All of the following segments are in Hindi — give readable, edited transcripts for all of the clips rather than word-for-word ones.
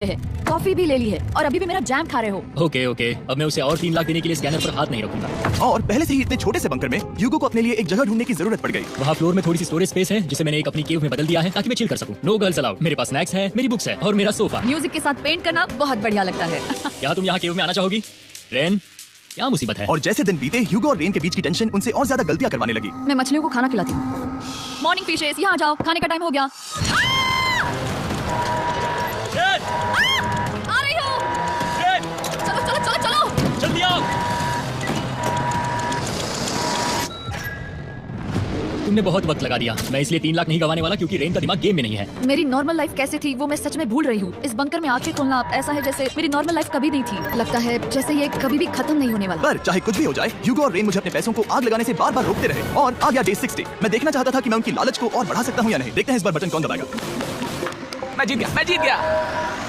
है, कॉफी भी ले ली है और अभी भी मेरा जैम खा रहे हो। ओके ओके, अब मैं उसे और 3 लाख देने के लिए स्कैनर पर हाथ नहीं रखूंगा। और पहले से ही इतने छोटे से बंकर में ह्यूगो को अपने लिए एक जगह ढूंढने की जरूरत पड़ गई। वहाँ फ्लोर में थोड़ी सी स्टोरेज स्पेस है जिसे मैंने एक अपनी केव में बदल दिया है ताकि मैं चिल कर सकूं। No girls allowed. मेरे पास स्नैक्स है, मेरी बुक्स है और मेरा सोफा। म्यूजिक के साथ पेंट करना बहुत बढ़िया लगता है। क्या तुम यहाँ केव में आना चाहोगी? रेन, क्या मुसीबत है? और जैसे दिन बीते ह्यूगो और रेन के बीच की टेंशन उनसे और ज्यादा गलतियां करवाने लगी। मैं मछलियों को खाना खिलाती हूँ। मॉर्निंग फिशेस, यहाँ जाओ, खाने का टाइम हो गया। आ रही हूँ। चलो चलो चलो चलो जल्दी आओ। तुमने बहुत वक्त लगा दिया। मैं इसलिए 3 लाख नहीं गंवाने वाला क्योंकि रेन का दिमाग गेम में नहीं है। मेरी नॉर्मल लाइफ कैसे थी वो मैं सच में भूल रही हूँ। इस बंकर में आंखें खोलना ऐसा है जैसे मेरी नॉर्मल लाइफ कभी नहीं थी। लगता है जैसे ये कभी भी खत्म नहीं होने वाला। पर चाहे कुछ भी हो जाए, ह्यूगो और रेन मुझे अपने पैसों को आग लगाने से बार बार रोकते रहे और आ गया डे 60। मैं देखना चाहता था कि मैं उनकी लालच को और बढ़ा सकता हूँ या नहीं। देखते हैं इस बार बटन कौन दबाएगा। मैं जीत गया।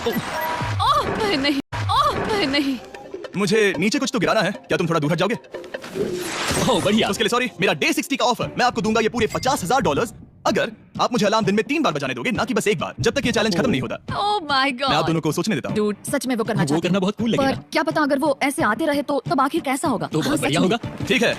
ओह नहीं, ओह नहीं। मुझे नीचे कुछ तो गिराना है, क्या तुम थोड़ा दूर हट जाओगे? ओह बढ़िया। उसके लिए सॉरी। मेरा डे 60 का ऑफर, मैं आपको दूंगा ये पूरे $50,000 अगर आप मुझे अलार्म दिन में 3 बार बजाने दोगे, ना कि बस एक बार, जब तक ये चैलेंज खत्म नहीं होता। ओह माय मैं आप गॉड। दोनों को सोचने देता हूँ। डूड, सच में वो करना वो चाहती करना हूँ। बहुत कूल पर लगेगा। क्या पता अगर वो ऐसे आते रहे तो तब आखिर कैसा होगा? तो हाँ, बहुत सच बढ़िया में। होगा। ठीक है,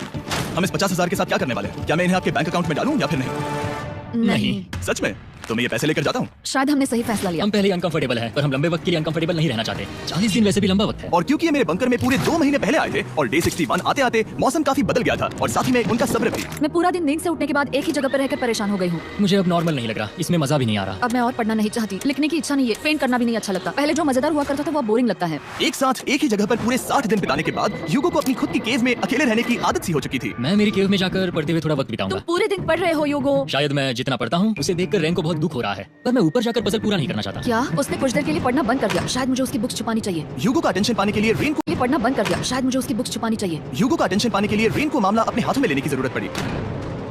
हम इस 50,000 के साथ क्या करने वाले हैं? क्या मैं इन्हें आपके बैंक अकाउंट में डालूं या फिर नहीं? नहीं, सच में? तो मैं ये पैसे लेकर जाता हूँ। शायद हमने सही फैसला लिया। हम पहले अनकंफर्टेबल हैं, पर हम लंबे वक्त के लिए अनकंफर्टेबल नहीं रहना चाहते। 40 दिन वैसे भी लंबा वक्त है। और क्योंकि ये मेरे बंकर में पूरे 2 महीने पहले आए थे और डे 61 आते आते मौसम काफी बदल गया था और साथ ही में उनका सब्र भी। मैं पूरा दिन नींद से उठने के बाद एक ही जगह पर रहकर परेशान हो गई हूँ। मुझे अब नॉर्मल नहीं लग रहा, इसमें मजा भी नहीं आ रहा। अब मैं और पढ़ना नहीं चाहती, लिखने की इच्छा नहीं है, पेंट करना भी नहीं अच्छा लगता। पहले जो मजेदार हुआ करता था वो बोरिंग लगता है। एक साथ एक ही जगह पर पूरे 60 दिन बिताने के बाद ह्यूगो को अपनी खुद की केव में अकेले रहने की आदत सी हो चुकी थी। मैं मेरी केव में जाकर पढ़ते हुए थोड़ा वक्त तुम बिताऊंगा। पूरे दिन पढ़ रहे हो योगो। शायद मैं जितना पढ़ता हूँ उसे देखकर रेन को बहुत दुख हो रहा है, पर मैं ऊपर जाकर पजल पूरा नहीं करना चाहता। क्या उसने कुछ देर के लिए पढ़ना बंद कर दिया? शायद मुझे उसकी बुक्स छुपानी चाहिए। ह्यूगो का अटेंशन पाने के लिए रेन को पढ़ना बंद कर दिया, शायद मुझे उसकी बुक्स छुपानी चाहिए। ह्यूगो का अटेंशन पाने के लिए रेन को मामला अपने हाथों में लेने की जरूरत पड़ी।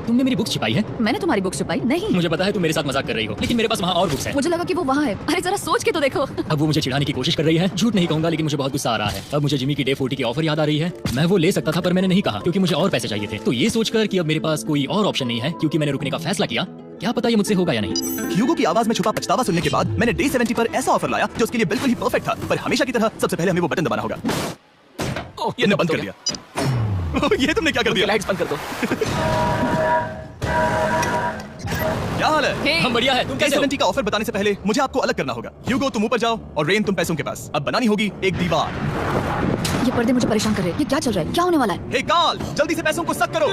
तुमने मेरी बुक्स छिपाई है? मैंने तुम्हारी बुक्स छुपाई नहीं। मुझे पता है तुम मेरे साथ मजाक कर रही हो, लेकिन मेरे पास वहाँ और बुक्स हैं। मुझे लगा कि वो वहाँ है। अरे जरा सोच के तो देखो। अब वो मुझे चिढ़ाने की कोशिश कर रही है। झूठ नहीं कहूंगा, लेकिन मुझे बहुत गुस्सा आ रहा है। अब मुझे जिमी की डे 40 की ऑफर याद आ रही है। मैं वो ले सकता था पर मैंने नहीं कहा क्योंकि मुझे और पैसे चाहिए थे। तो ये सोचकर कि अब मेरे पास कोई और ऑप्शन नहीं है क्योंकि मैंने रुकने का फैसला किया, क्या पता ये मुझसे होगा या नहीं। ह्यूगो की आवाज में छुपा पछतावा सुनने के बाद मैंने डे 70 पर ऐसा ऑफर लाया जो उसके लिए बिल्कुल ही परफेक्ट था। पर हमेशा की तरह सबसे पहले हमें वो बटन दबाना होगा। ये ने बंद कर दिया। ये तुमने क्या कर दिया? लाइट्स बंद कर दो। क्या हाल है? Hey, हम बढ़िया है, तुम कैसे हो? 70 का ऑफर बताने से पहले मुझे आपको अलग करना होगा। ह्यूगो तुम ऊपर जाओ और रेन तुम पैसों के पास। अब बनानी होगी एक दीवार। ये पर्दे मुझे परेशान कर रहे हैं। ये क्या चल रहा है? क्या होने वाला है? हे कार्ल, जल्दी से पैसों को सक करो।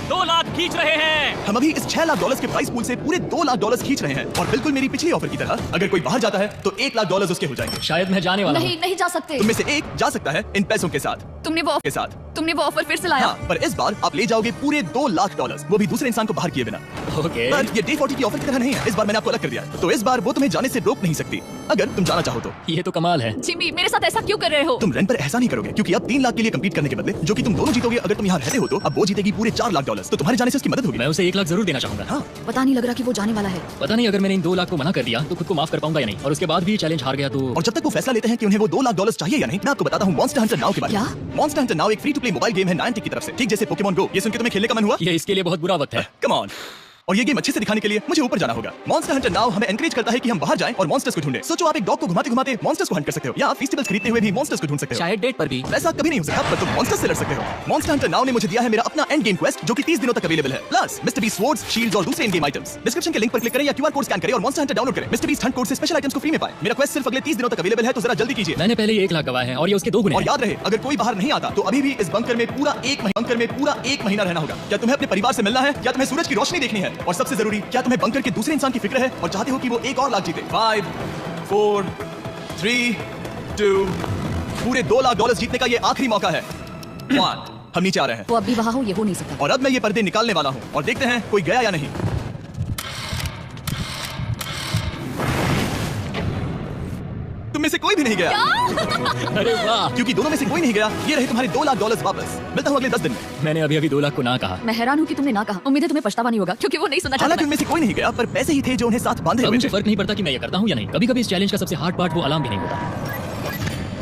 2 लाख खींच रहे हैं। हम अभी इस $6 लाख के प्राइस पूल से पूरे $2 लाख खींच रहे हैं और बिल्कुल मेरी पिछली ऑफर की तरह अगर कोई बाहर जाता है तो $1 लाख उसके हो जाएंगे। शायद मैं जाने वाला हूँ। नहीं, नहीं जा सकते। तुम में से एक जा सकता है इन पैसों के साथ। तुमने वो ऑफर फिर से लाया। हाँ, पर इस बार आप ले जाओगे पूरे $2 लाख, वो भी दूसरे इंसान को बाहर किए बिना। ओके। पर ये डे 40 की ऑफर की तरह नहीं है। इस बार मैंने आपको अलग कर दिया है। तो इस बार वो तुम्हें जाने से रोक नहीं सकती अगर तुम जाना चाहो तो। ये तो कमाल है। जिमी, मेरे साथ ऐसा क्यों कर रहे हो? तुम रेन पर ऐसा नहीं करोगे क्योंकि अब 3 लाख के लिए कम्पीट करने के बदले जो कि तुम दोनों जीतोगे अगर तुम यहाँ रहते हो तो अब वो जीतेगी पूरे $4 लाख। तो तुम्हारे जाने से उसकी मदद होगी। मैं उसे 1 लाख जरूर देना चाहूंगा। हाँ, पता नहीं लग रहा कि वो जाने वाला है। पता नहीं अगर मैंने इन 2 लाख को मना कर दिया तो खुद को माफ कर पाऊंगा या नहीं, और उसके बाद भी चैलेंज हार गया तो। और जब तक वो फैसला लेते हैं कि उन्हें वो $2 लाख चाहिए या नहीं, मैं आपको बताता हूँ मॉन्स्टर हंटर नाउ के बारे में। क्या? मॉन्स्टर हंटर नाउ एक free to play mobile game है नाइंटिक की तरफ से, ठीक जैसे पोकेमॉन गो। ये सुन के तुम्हें खेलने का मन हुआ? ये इसके लिए बहुत बुरा वक्त है। Come on. और ये गेम अच्छे से दिखाने के लिए मुझे ऊपर जाना होगा। मॉन्स्टर हंटर नाउ हमें एनकरेज करता है कि हम बाहर जाएं और मॉन्स्टर्स को ढूंढें। सोचो आप एक डॉग को घुमाते घुमाते मॉन्स्टर्स को हंट कर सकते हो या फेस्टिवल्स खरीदते हुए भी मॉन्स्टर्स को ढूंढ सकते हो। शायद डेट पर भी। ऐसा कभी नहीं हो सकता, पर तुम मॉन्स्टर्स से लड़ सकते हो। मॉन्स्टर हंटर नाउ ने मुझे दिया है मेरा अपना एंड गेम क्वेस्ट जो कि 30 दिनों तक अवेलेबल है। Plus mister beast swords, shields और दूसरे इन गेम आइटम्स। डिस्क्रिप्शन के लिंक पर क्लिक करें या क्यूआर कोड स्कैन करें और मॉन्स्टर हंटर डाउनलोड करें। मिस्टर बीस्ट हंट कोड से स्पेशल आइटम्स को फ्री में पाएं। मेरा क्वेस्ट सिर्फ अगले 30 दिनों तक अवेलेबल है, तो जरा जल्दी कीजिए। मैंने पहले ही 1 लाख गवाए हैं और ये उसके 2 गुने और हैं। याद रहे, अगर कोई बाहर नहीं आता तो अभी भी इस बंकर में पूरा एक महीना रहना होगा। क्या तुम्हें अपने परिवार से मिलना है? क्या तुम्हें सूरज की रोशनी देखनी है? और सबसे जरूरी, क्या तुम्हें बंकर के दूसरे इंसान की फिक्र है और चाहते हो कि वो एक और लाख जीते? 5, 4, 3, 2, पूरे $2 लाख जीतने का ये आखिरी मौका है। 1, हम नीचे आ रहे हैं वो अब भी वहाँ हो, ये हो नहीं सकता। और अब मैं ये पर्दे निकालने वाला हूँ और देखते हैं कोई गया या नहीं। तुम में से कोई भी नहीं गया। अरे वाह। क्योंकि दोनों में से कोई नहीं गया, ये रहे तुम्हारे $2 लाख वापस। मिलता हूँ अगले 10 दिन में। मैंने अभी 2 लाख को ना कहा। मैं हैरान हूँ कि तुमने ना कहा। उम्मीद है तुम्हें पछतावा नहीं होगा क्योंकि वो नहीं सुनना हालांकि चाहता। उनमें से कोई नहीं गया, पर पैसे ही थे जो उन्हें साथ बांधे अब हुए मुझे थे। फर्क नहीं पड़ता कि मैं ये करता हूँ या नहीं। कभी कभी इस चैलेंज का सबसे हार्ड पार्ट वो अलार्म भी नहीं होता,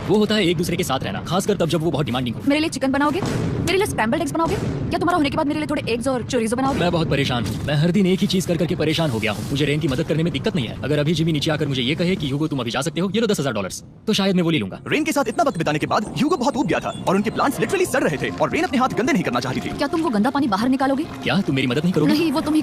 वो होता है एक दूसरे के साथ रहना, खासकर तब जब वो बहुत डिमांडिंग हो। मेरे लिए चिकन बनाओगे? मेरे लिए स्क्रैम्बल्ड एग्स बनाओगे? क्या तुम्हारा होने के बाद मेरे लिए थोड़े एग्स और चोरिजो बनाओगे? मैं बहुत परेशान हूँ। मैं हर दिन एक ही चीज कर करके परेशान हो गया हूँ। मुझे रेन की मदद करने में दिक्कत नहीं है। अगर अभी जिमी नीचे आकर मुझे ये कहे कि ह्यूगो तुम अभी जा सकते हो, ये लो $10,000, तो शायद मैं वो ले लूंगा। रेन के साथ इतना वक्त बिताने के बाद ह्यूगो बहुत ऊब गया था और उनके प्लांट्स लिटरली सड़ रहे थे और रेन अपने हाथ गंदे नहीं करना चाहती थी। क्या तुम वो गंदा पानी बाहर निकालोगे? क्या तुम मेरी मदद नहीं करोगे? नहीं, वो तुम ही